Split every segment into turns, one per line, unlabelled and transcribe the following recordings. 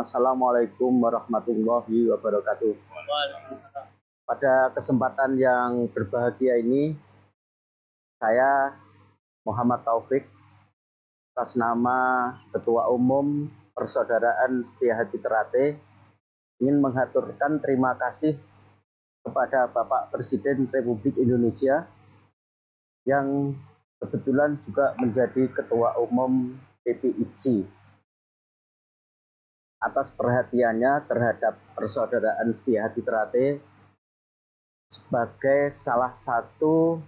Assalamualaikum warahmatullahi wabarakatuh. Pada kesempatan yang berbahagia ini, saya Muhammad Taufik atas nama Ketua Umum Persaudaraan Setiahati Ternate ingin mengaturkan terima kasih kepada Bapak Presiden Republik Indonesia yang kebetulan juga menjadi Ketua Umum PPIPSI atas perhatiannya terhadap Persaudaraan Setiahati Ternate sebagai salah satu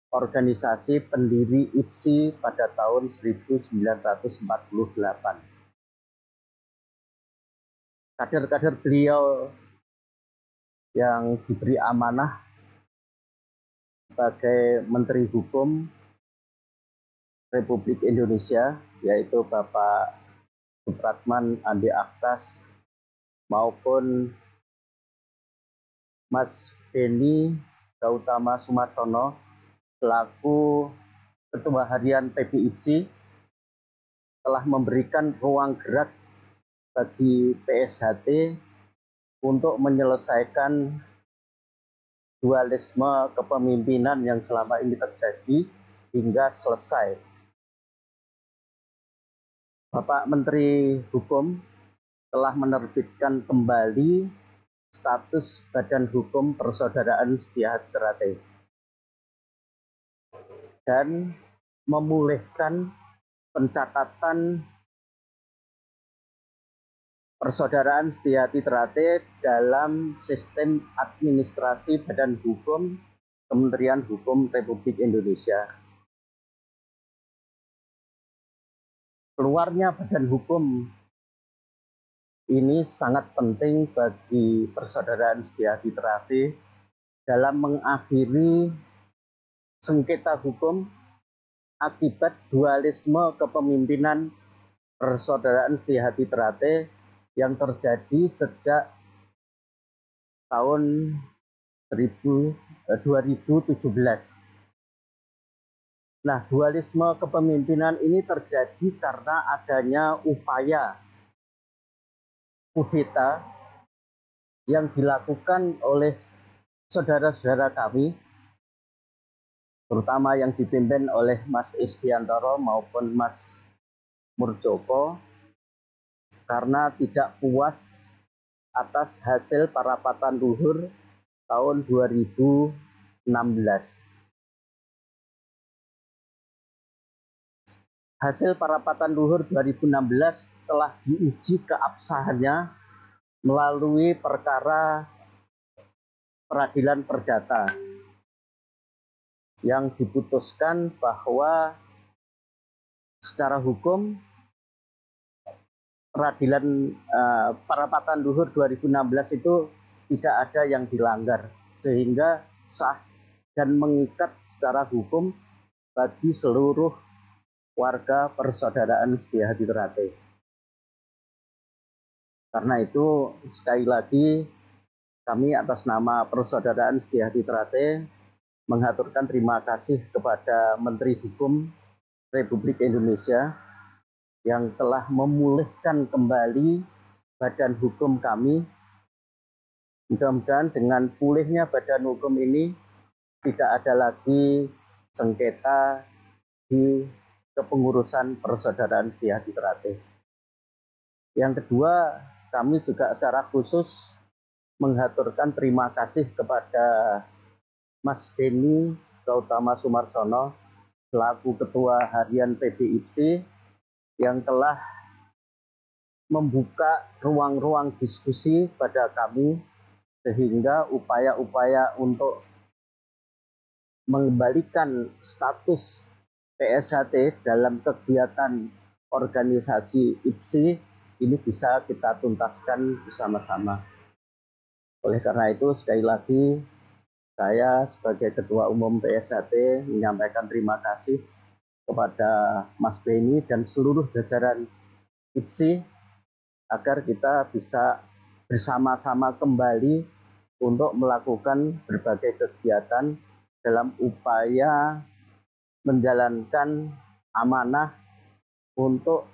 organisasi pendiri IPSI pada tahun 1948. Kader-kader beliau yang diberi amanah sebagai Menteri Hukum Republik Indonesia, yaitu Bapak Supratman Andi Aktas maupun Mas Beni Gautama Sumarsono selaku Ketua Harian PPIPSI telah memberikan ruang gerak bagi PSHT untuk menyelesaikan dualisme kepemimpinan yang selama ini terjadi hingga selesai. Bapak Menteri Hukum telah menerbitkan kembali status Badan Hukum Persaudaraan Setiahati Ternate dan memulihkan pencatatan Persaudaraan Setiahati Ternate dalam sistem administrasi Badan Hukum Kementerian Hukum Republik Indonesia. Keluarnya Badan Hukum ini sangat penting bagi Persaudaraan Setiahati Ternate dalam mengakhiri sengketa hukum akibat dualisme kepemimpinan Persaudaraan Setiahati Ternate yang terjadi sejak tahun 2017. Nah, dualisme kepemimpinan ini terjadi karena adanya upaya kudeta yang dilakukan oleh saudara-saudara kami, terutama yang dipimpin oleh Mas Isbiantoro maupun Mas Murjoko, karena tidak puas atas hasil parapatan luhur tahun 2016. Hasil parapatan luhur 2016 telah diuji keabsahannya melalui perkara peradilan perdata yang diputuskan bahwa secara hukum peradilan parapatan luhur 2016 itu tidak ada yang dilanggar, sehingga sah dan mengikat secara hukum bagi seluruh warga Persaudaraan Setiahati Ternate. Karena itu, sekali lagi kami atas nama Persaudaraan Setiahati Ternate mengaturkan terima kasih kepada Menteri Hukum Republik Indonesia yang telah memulihkan kembali badan hukum kami. Mudah-mudahan dengan pulihnya badan hukum ini tidak ada lagi sengketa di kepengurusan Persaudaraan Setiahati Ternate. Yang kedua, kami juga secara khusus mengaturkan terima kasih kepada Mas Beni Gautama Sumarsono selaku Ketua Harian PPIPSI yang telah membuka ruang-ruang diskusi pada kami, sehingga upaya-upaya untuk mengembalikan status PSHT dalam kegiatan organisasi IPSI ini bisa kita tuntaskan bersama-sama. Oleh karena itu, sekali lagi saya sebagai Ketua Umum PSHT menyampaikan terima kasih kepada Mas Beni dan seluruh jajaran IPSI agar kita bisa bersama-sama kembali untuk melakukan berbagai kegiatan dalam upaya menjalankan amanah untuk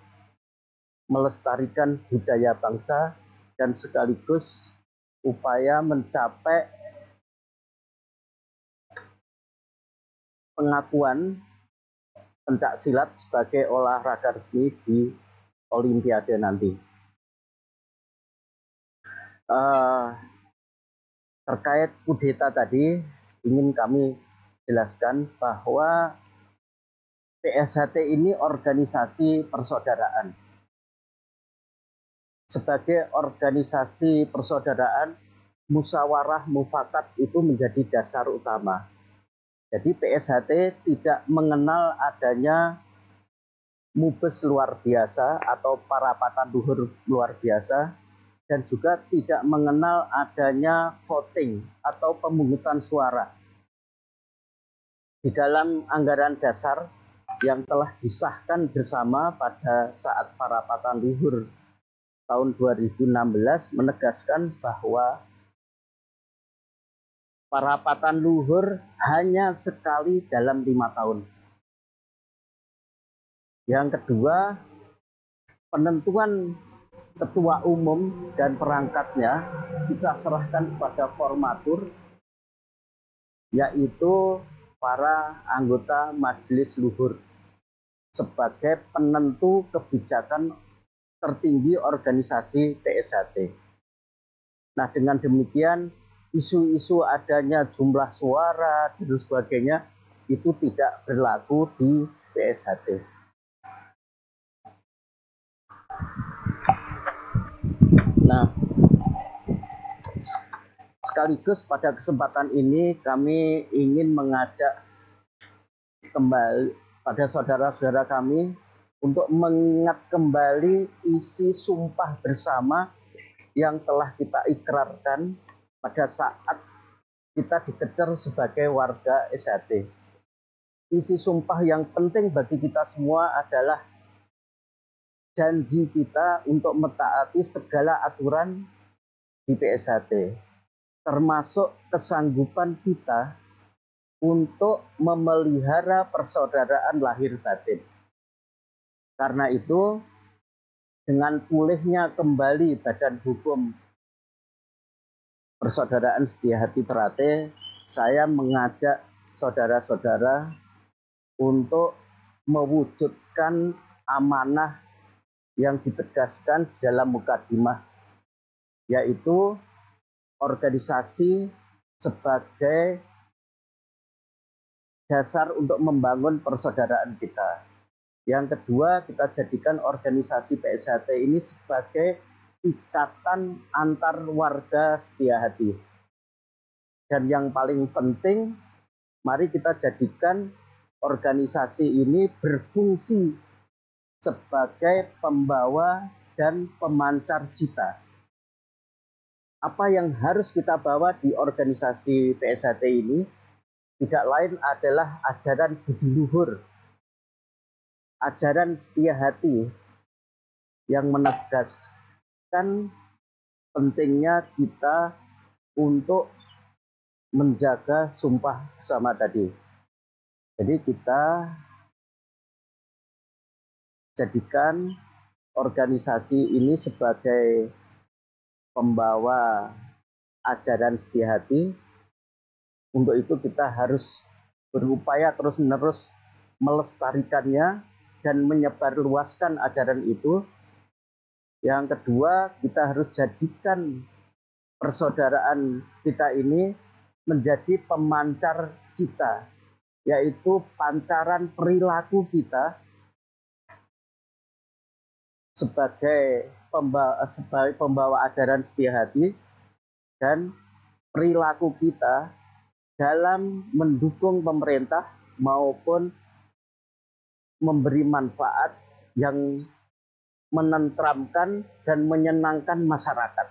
melestarikan budaya bangsa dan sekaligus upaya mencapai pengakuan pencak silat sebagai olahraga resmi di Olimpiade nanti. Terkait kudeta tadi, ingin kami jelaskan bahwa PSHT ini organisasi persaudaraan. Sebagai organisasi persaudaraan, musyawarah mufakat itu menjadi dasar utama. Jadi PSHT tidak mengenal adanya mubes luar biasa atau parapatan luhur luar biasa, dan juga tidak mengenal adanya voting atau pemungutan suara. Di dalam anggaran dasar yang telah disahkan bersama pada saat parapatan luhur tahun 2016 menegaskan bahwa parapatan luhur hanya sekali dalam 5 tahun. Yang kedua, penentuan ketua umum dan perangkatnya kita serahkan kepada formatur, yaitu para anggota Majelis Luhur sebagai penentu kebijakan tertinggi organisasi PSHT. Nah, dengan demikian isu-isu adanya jumlah suara dan sebagainya itu tidak berlaku di PSHT. Nah, sekaligus pada kesempatan ini kami ingin mengajak kembali pada saudara-saudara kami untuk mengingat kembali isi sumpah bersama yang telah kita ikrarkan pada saat kita dikejar sebagai warga SHT. Isi sumpah yang penting bagi kita semua adalah janji kita untuk mentaati segala aturan di PSHT, termasuk kesanggupan kita untuk memelihara persaudaraan lahir batin. Karena itu, dengan pulihnya kembali Badan Hukum Persaudaraan Setiahati Ternate, saya mengajak saudara-saudara untuk mewujudkan amanah yang ditegaskan dalam mukadimah, yaitu organisasi sebagai dasar untuk membangun persaudaraan kita. Yang kedua, kita jadikan organisasi PSHT ini sebagai ikatan antar warga setia hati. Dan yang paling penting, mari kita jadikan organisasi ini berfungsi sebagai pembawa dan pemancar cita. Apa yang harus kita bawa di organisasi PSHT ini tidak lain adalah ajaran budi luhur, ajaran setia hati yang menegaskan pentingnya kita untuk menjaga sumpah bersama tadi. Jadi kita jadikan organisasi ini sebagai pembawa ajaran setia hati. Untuk itu kita harus berupaya terus-menerus melestarikannya dan menyebarluaskan ajaran itu. Yang kedua, kita harus jadikan persaudaraan kita ini menjadi pemancar cita, yaitu pancaran perilaku kita sebagai pembawa ajaran setia hati dan perilaku kita dalam mendukung pemerintah maupun memberi manfaat yang menenteramkan dan menyenangkan masyarakat.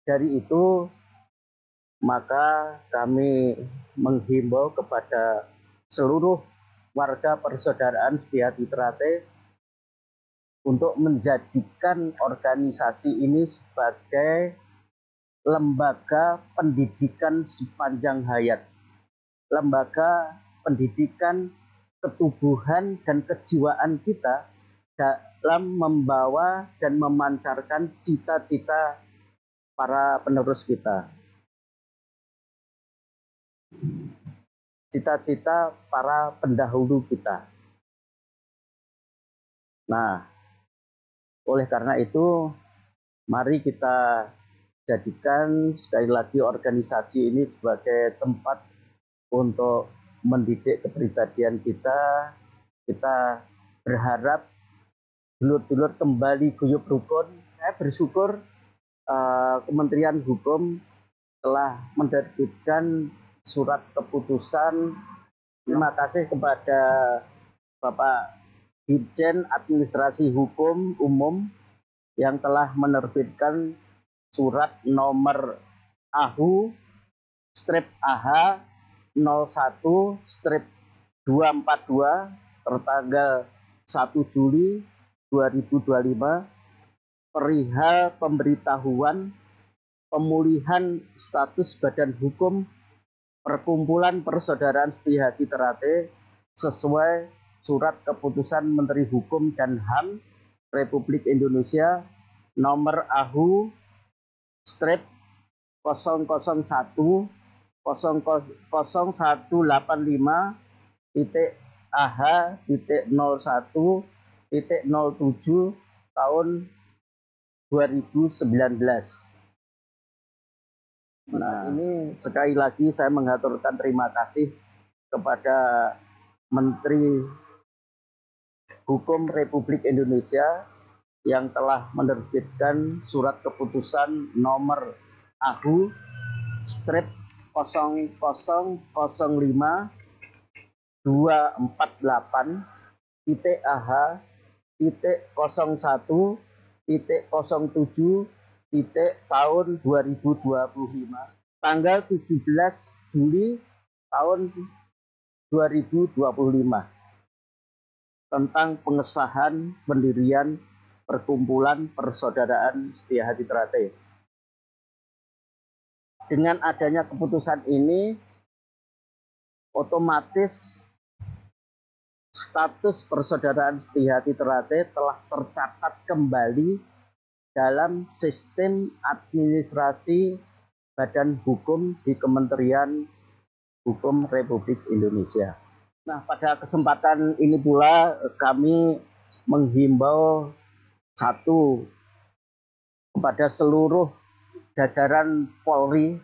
Dari itu, maka kami menghimbau kepada seluruh warga persaudaraan Setiahati Ternate untuk menjadikan organisasi ini sebagai lembaga pendidikan sepanjang hayat, lembaga pendidikan ketubuhan dan kejiwaan kita dalam membawa dan memancarkan cita-cita para penerus kita, cita-cita para pendahulu kita. Nah, oleh karena itu, mari kita jadikan sekali lagi organisasi ini sebagai tempat untuk mendidik kepribadian kita. Kita berharap dulur-dulur kembali guyup rukun. Saya bersyukur Kementerian Hukum telah menerbitkan surat keputusan. Terima kasih kepada Bapak Dirjen Administrasi Hukum Umum yang telah menerbitkan surat nomor AHU/AH 01/242 tertanggal 1 Juli 2025 perihal pemberitahuan pemulihan status badan hukum Perkumpulan Persaudaraan Setia Hati Ternate sesuai surat keputusan Menteri Hukum dan HAM Republik Indonesia nomor AHU/0101/AH.01.07 tahun 2019. Nah, ini sekali lagi saya mengaturkan terima kasih kepada Menteri Hukum Republik Indonesia yang telah menerbitkan surat keputusan nomor AHU/2005-AH.01.07 tahun 2025 tanggal 17 Juli tahun 2025 tentang pengesahan pendirian Perkumpulan Persaudaraan Setia Hati Ternate. Dengan adanya keputusan ini, otomatis status Persaudaraan Setia Hati Ternate telah tercatat kembali dalam sistem administrasi badan hukum di Kementerian Hukum Republik Indonesia. Nah, pada kesempatan ini pula kami menghimbau satu kepada seluruh jajaran Polri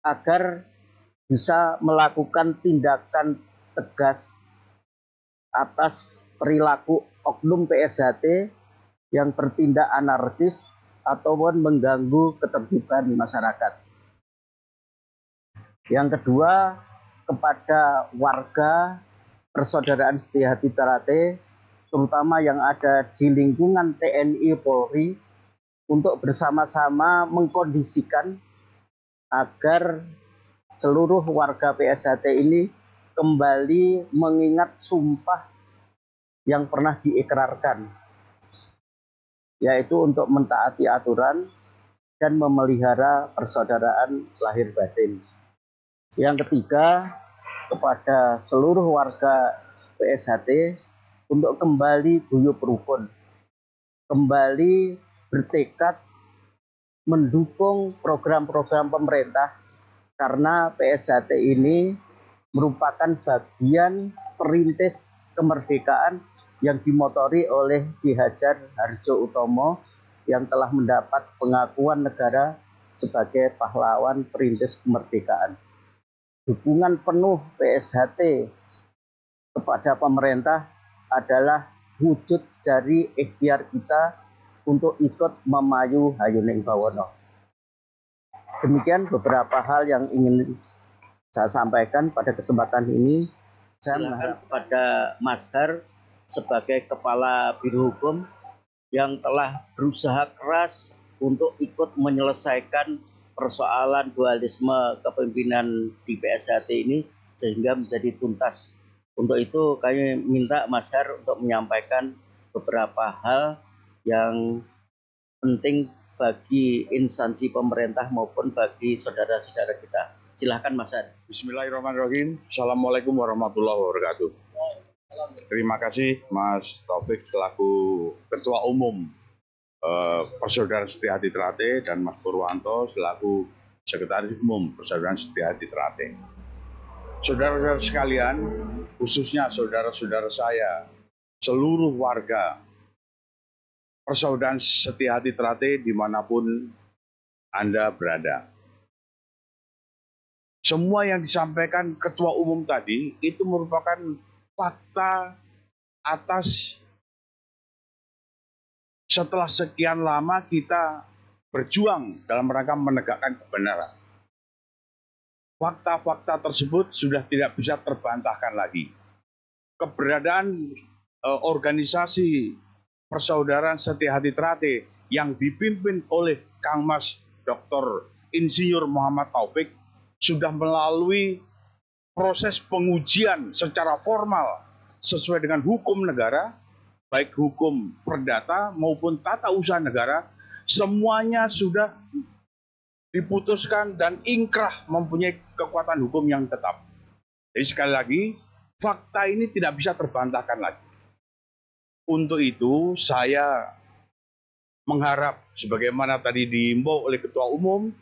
agar bisa melakukan tindakan tegas atas perilaku oknum PSHT yang bertindak anarkis ataupun mengganggu ketertiban masyarakat. Yang kedua, kepada warga Persaudaraan Setia Hati Ternate, terutama yang ada di lingkungan TNI Polri, untuk bersama-sama mengkondisikan agar seluruh warga PSHT ini kembali mengingat sumpah yang pernah diikrarkan, yaitu untuk mentaati aturan dan memelihara persaudaraan lahir batin. Yang ketiga, kepada seluruh warga PSHT untuk kembali guyup rukun, kembali bertekad mendukung program-program pemerintah, karena PSHT ini merupakan bagian perintis kemerdekaan yang dimotori oleh Ki Hajar Hardjo Utomo yang telah mendapat pengakuan negara sebagai pahlawan perintis kemerdekaan. Dukungan penuh PSHT kepada pemerintah adalah wujud dari ikhtiar kita untuk ikut memayu hayuning bawono. Demikian beberapa hal yang ingin saya sampaikan pada kesempatan ini. Saya mengharap kepada Mas Har sebagai Kepala Biro Hukum yang telah berusaha keras untuk ikut menyelesaikan persoalan dualisme kepemimpinan di PSHT ini sehingga menjadi tuntas. Untuk itu kami minta Mas Har untuk menyampaikan beberapa hal yang penting bagi instansi pemerintah maupun bagi saudara-saudara kita. Silahkan Mas Adi.
Bismillahirrahmanirrahim. Assalamualaikum warahmatullahi wabarakatuh. Terima kasih Mas Taufik selaku Ketua Umum Persaudaraan Setiahati Trate dan Mas Purwanto selaku Sekretaris Umum Persaudaraan Setiahati Trate. Saudara-saudara sekalian, khususnya saudara-saudara saya, seluruh warga Persaudaraan Setiahati Trate dimanapun Anda berada. Semua yang disampaikan Ketua Umum tadi itu merupakan fakta atas setelah sekian lama kita berjuang dalam rangka menegakkan kebenaran. Fakta-fakta tersebut sudah tidak bisa terbantahkan lagi. Keberadaan organisasi Persaudaraan Setiahati Trate yang dipimpin oleh Kang Mas Dr. Insinyur Muhammad Taufik sudah melalui proses pengujian secara formal sesuai dengan hukum negara, baik hukum perdata maupun tata usaha negara, semuanya sudah diputuskan dan ingkrah mempunyai kekuatan hukum yang tetap. Jadi sekali lagi, fakta ini tidak bisa terbantahkan lagi. Untuk itu saya mengharap sebagaimana tadi diimbau oleh Ketua Umum,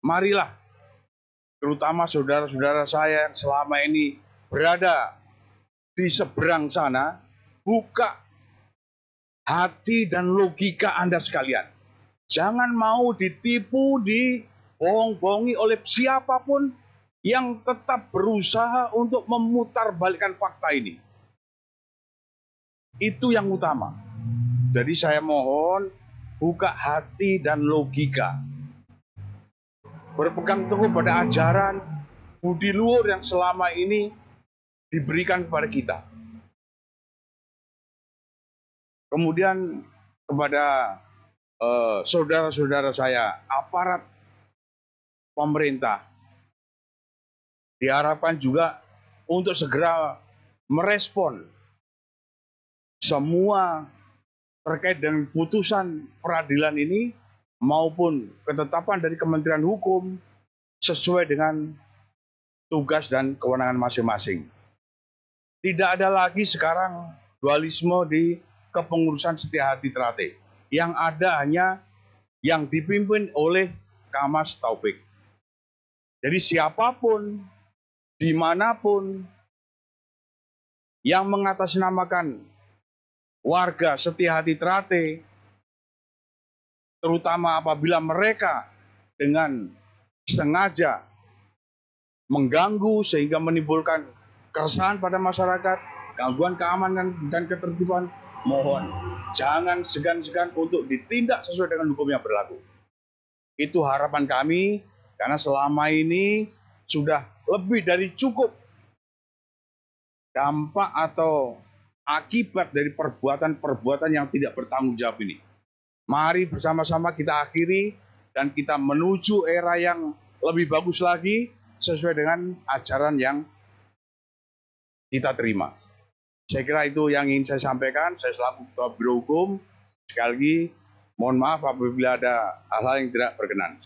marilah terutama saudara-saudara saya yang selama ini berada di seberang sana, buka hati dan logika Anda sekalian. Jangan mau ditipu, dibohong-bohongi oleh siapapun yang tetap berusaha untuk memutarbalikkan fakta ini. Itu yang utama. Jadi saya mohon buka hati dan logika. Berpegang teguh pada ajaran budi luhur yang selama ini diberikan kepada kita. Kemudian kepada saudara-saudara saya, aparat pemerintah, diharapkan juga untuk segera merespon semua terkait dengan putusan peradilan ini maupun ketetapan dari Kementerian Hukum sesuai dengan tugas dan kewenangan masing-masing. Tidak ada lagi sekarang dualisme di kepengurusan Setiahati Trate. Yang ada hanya yang dipimpin oleh Kang Mas Taufik. Jadi siapapun, dimanapun yang mengatasnamakan warga Setiahati Trate, terutama apabila mereka dengan sengaja mengganggu sehingga menimbulkan keresahan pada masyarakat, gangguan keamanan dan ketertiban, mohon jangan segan-segan untuk ditindak sesuai dengan hukum yang berlaku. Itu harapan kami, karena selama ini sudah lebih dari cukup dampak atau akibat dari perbuatan-perbuatan yang tidak bertanggung jawab ini. Mari bersama-sama kita akhiri dan kita menuju era yang lebih bagus lagi sesuai dengan ajaran yang kita terima. Saya kira itu yang ingin saya sampaikan. Saya selaku Ketua Biro Hukum, sekali lagi mohon maaf apabila ada hal-hal yang tidak berkenan.